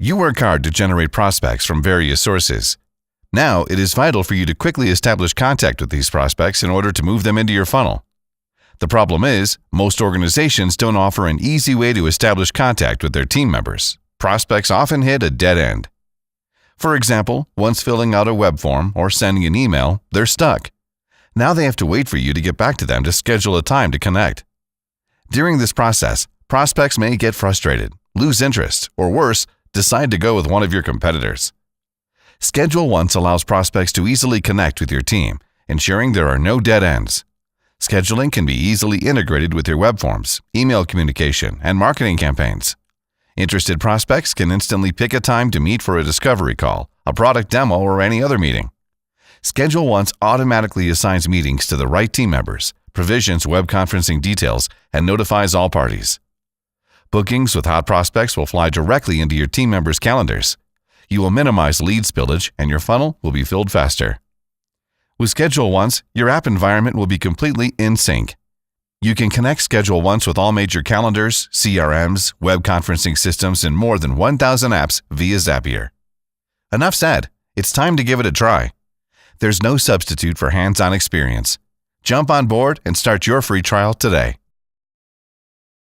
You work hard to generate prospects from various sources. Now, it is vital for you to quickly establish contact with these prospects in order to move them into your funnel. The problem is, most organizations don't offer an easy way to establish contact with their team members. Prospects often hit a dead end. For example, once filling out a web form or sending an email, they're stuck. Now they have to wait for you to get back to them to schedule a time to connect. During this process, prospects may get frustrated, lose interest, or worse, decide to go with one of your competitors. ScheduleOnce allows prospects to easily connect with your team, ensuring there are no dead ends. Scheduling can be easily integrated with your web forms, email communication, and marketing campaigns. Interested prospects can instantly pick a time to meet for a discovery call, a product demo, or any other meeting. ScheduleOnce automatically assigns meetings to the right team members, provisions web conferencing details, and notifies all parties. Bookings with hot prospects will fly directly into your team members' calendars. You will minimize lead spillage, and your funnel will be filled faster. With ScheduleOnce, your app environment will be completely in sync. You can connect ScheduleOnce with all major calendars, CRMs, web conferencing systems, and more than 1,000 apps via Zapier. Enough said. It's time to give it a try. There's no substitute for hands-on experience. Jump on board and start your free trial today.